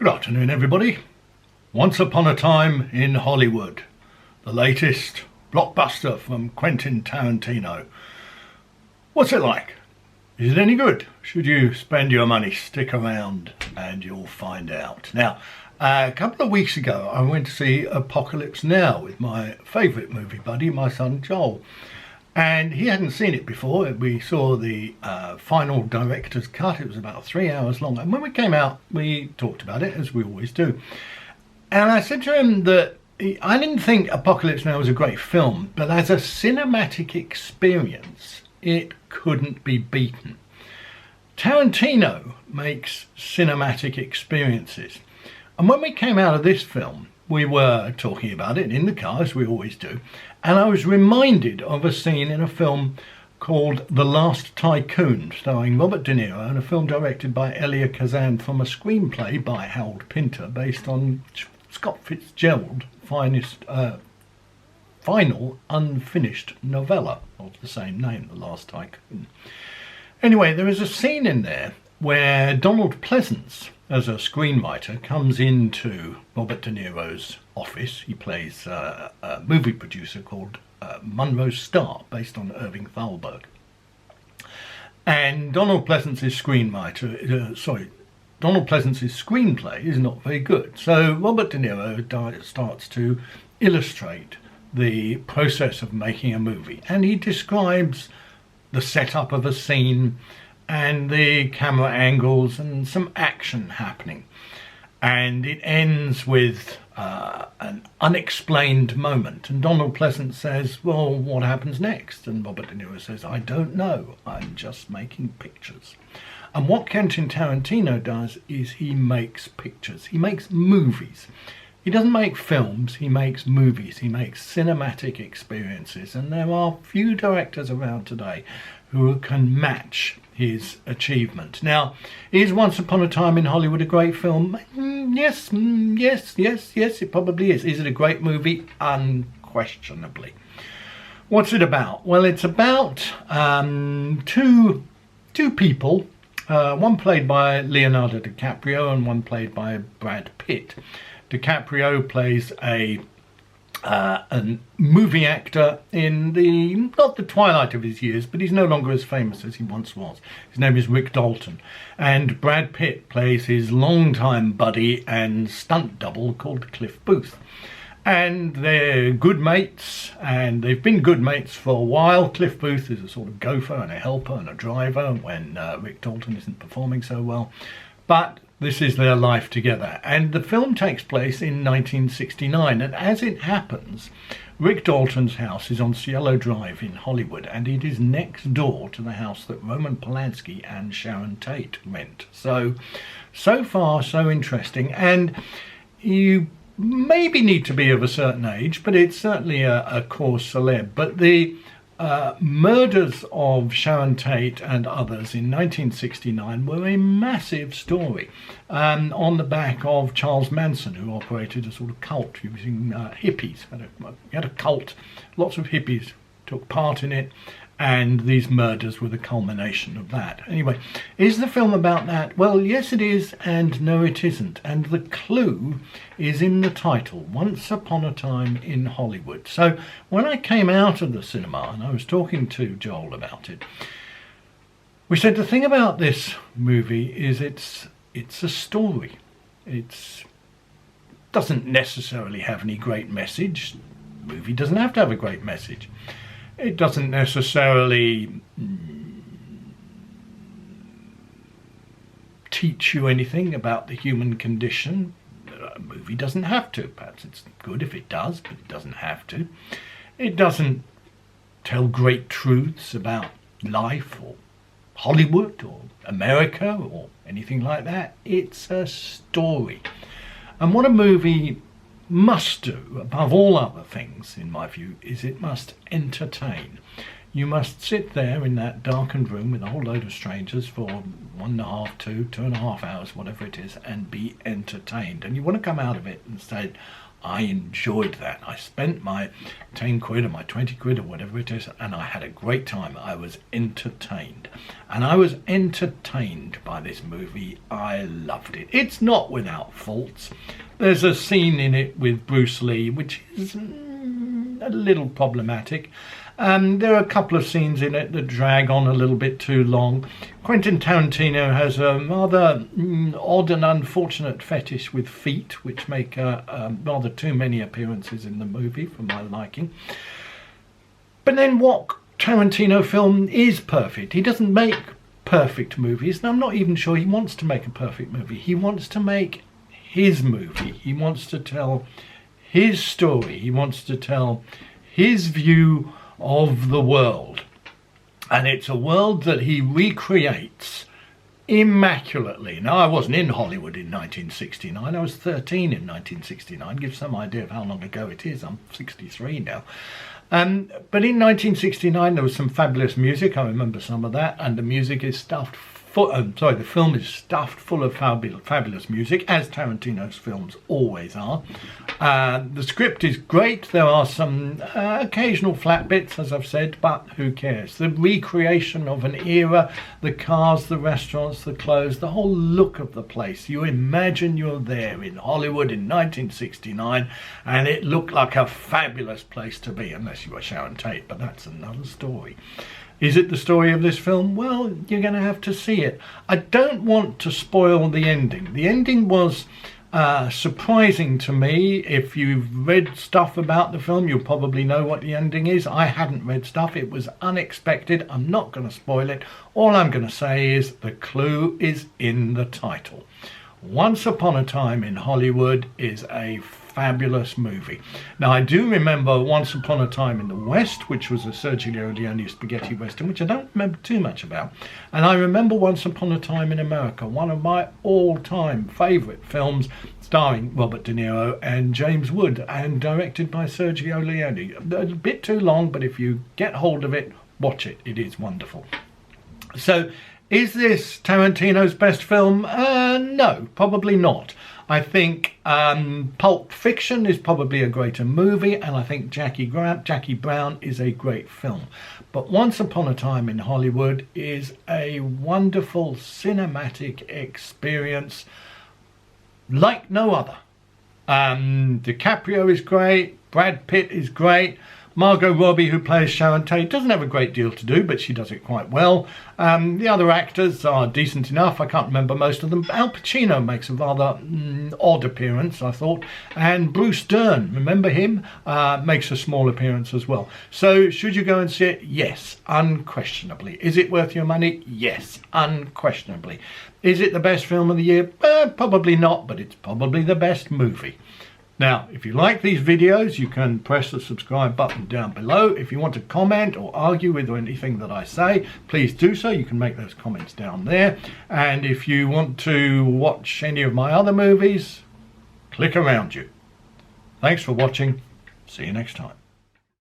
Good afternoon, everybody. Once Upon a Time in Hollywood, the latest blockbuster from Quentin Tarantino. What's it like? Is it any good? Should you spend your money? Stick around and you'll find out. Now, a couple of weeks ago, I went to see Apocalypse Now with my favourite movie buddy, my son Joel. And he hadn't seen it before. We saw the final director's cut. It was about 3 hours long. And when we came out, we talked about it, as we always do. And I said to him that I didn't think Apocalypse Now was a great film, but as a cinematic experience, it couldn't be beaten. Tarantino makes cinematic experiences. And when we came out of this film, we were talking about it in the car, as we always do, and I was reminded of a scene in a film called The Last Tycoon, starring Robert De Niro, and a film directed by Elia Kazan from a screenplay by Harold Pinter based on Scott Fitzgerald's final unfinished novella of the same name, The Last Tycoon. Anyway, there is a scene in there where Donald Pleasence, as a screenwriter, comes into Robert De Niro's office. He plays a movie producer called Monroe Starr, based on Irving Thalberg. And Donald Pleasence's screenplay is not very good. So Robert De Niro starts to illustrate the process of making a movie. And he describes the setup of a scene and the camera angles and some action happening. And it ends with an unexplained moment. And Donald Pleasence says, well, what happens next? And Robert De Niro says, I don't know. I'm just making pictures. And what Quentin Tarantino does is he makes pictures. He makes movies. He doesn't make films, he makes movies. He makes cinematic experiences. And there are few directors around today who can match his achievement. Now, is Once Upon a Time in Hollywood a great film? Yes, it probably is. Is it a great movie? Unquestionably. What's it about? Well, it's about two people, one played by Leonardo DiCaprio and one played by Brad Pitt. DiCaprio plays a movie actor in not the twilight of his years, but he's no longer as famous as he once was. His name is Rick Dalton. And Brad Pitt plays his longtime buddy and stunt double called Cliff Booth. And they're good mates, and they've been good mates for a while. Cliff Booth is a sort of gopher and a helper and a driver when Rick Dalton isn't performing so well. But this is their life together. And the film takes place in 1969. And as it happens, Rick Dalton's house is on Cielo Drive in Hollywood. And it is next door to the house that Roman Polanski and Sharon Tate rent. So far, so interesting. And you maybe need to be of a certain age, but it's certainly a cause celeb. But the murders of Sharon Tate and others in 1969 were a massive story on the back of Charles Manson, who operated a sort of cult using hippies. He had a cult, lots of hippies took part in it, and these murders were the culmination of that. Anyway, is the film about that? Well, yes it is, and no it isn't. And the clue is in the title, Once Upon a Time in Hollywood. So when I came out of the cinema, and I was talking to Joel about it, we said the thing about this movie is it's a story. It doesn't necessarily have any great message. The movie doesn't have to have a great message. It doesn't necessarily teach you anything about the human condition. A movie doesn't have to. Perhaps it's good if it does, but it doesn't have to. It doesn't tell great truths about life or Hollywood or America or anything like that. It's a story. And what a movie must do, above all other things, in my view, is it must entertain. You must sit there in that darkened room with a whole load of strangers for 1.5, 2.5 hours, whatever it is, and be entertained. And you want to come out of it and say, I enjoyed that. I spent my 10 quid or my 20 quid or whatever it is, and I had a great time. I was entertained. And I was entertained by this movie. I loved it. It's not without faults. There's a scene in it with Bruce Lee, which is a little problematic. There are a couple of scenes in it that drag on a little bit too long. Quentin Tarantino has a rather odd and unfortunate fetish with feet, which make rather too many appearances in the movie for my liking. But then what Tarantino film is perfect? He doesn't make perfect movies, and I'm not even sure he wants to make a perfect movie. He wants to make his movie. He wants to tell his story. He wants to tell his view of the world, and it's a world that he recreates immaculately. Now, I wasn't in Hollywood in 1969. I was 13 in 1969. Gives some idea of how long ago it is. I'm 63 now. But in 1969 there was some fabulous music. I remember some of that, and the music is stuffed the film is stuffed full of fabulous music, as Tarantino's films always are. The script is great. There are some occasional flat bits, as I've said, but who cares? The recreation of an era, the cars, the restaurants, the clothes, the whole look of the place. You imagine you're there in Hollywood in 1969, and it looked like a fabulous place to be, unless you were Sharon Tate, but that's another story. Is it the story of this film? Well, you're going to have to see it. I don't want to spoil the ending. The ending was surprising to me. If you've read stuff about the film, you'll probably know what the ending is. I hadn't read stuff. It was unexpected. I'm not going to spoil it. All I'm going to say is the clue is in the title. Once Upon a Time in Hollywood is a fabulous movie. Now, I do remember Once Upon a Time in the West, which was a Sergio Leone spaghetti western, which I don't remember too much about. And I remember Once Upon a Time in America, one of my all-time favourite films, starring Robert De Niro and James Wood, and directed by Sergio Leone. A bit too long, but if you get hold of it, watch it. It is wonderful. So, is this Tarantino's best film? No, probably not. I think Pulp Fiction is probably a greater movie, and I think Jackie Brown is a great film. But Once Upon a Time in Hollywood is a wonderful cinematic experience like no other. DiCaprio is great, Brad Pitt is great, Margot Robbie, who plays Sharon Tate, doesn't have a great deal to do, but she does it quite well. The other actors are decent enough. I can't remember most of them. Al Pacino makes a rather odd appearance, I thought. And Bruce Dern, remember him? Makes a small appearance as well. So, should you go and see it? Yes, unquestionably. Is it worth your money? Yes, unquestionably. Is it the best film of the year? Probably not, but it's probably the best movie. Now, if you like these videos, you can press the subscribe button down below. If you want to comment or argue with anything that I say, please do so. You can make those comments down there. And if you want to watch any of my other movies, click around you. Thanks for watching. See you next time.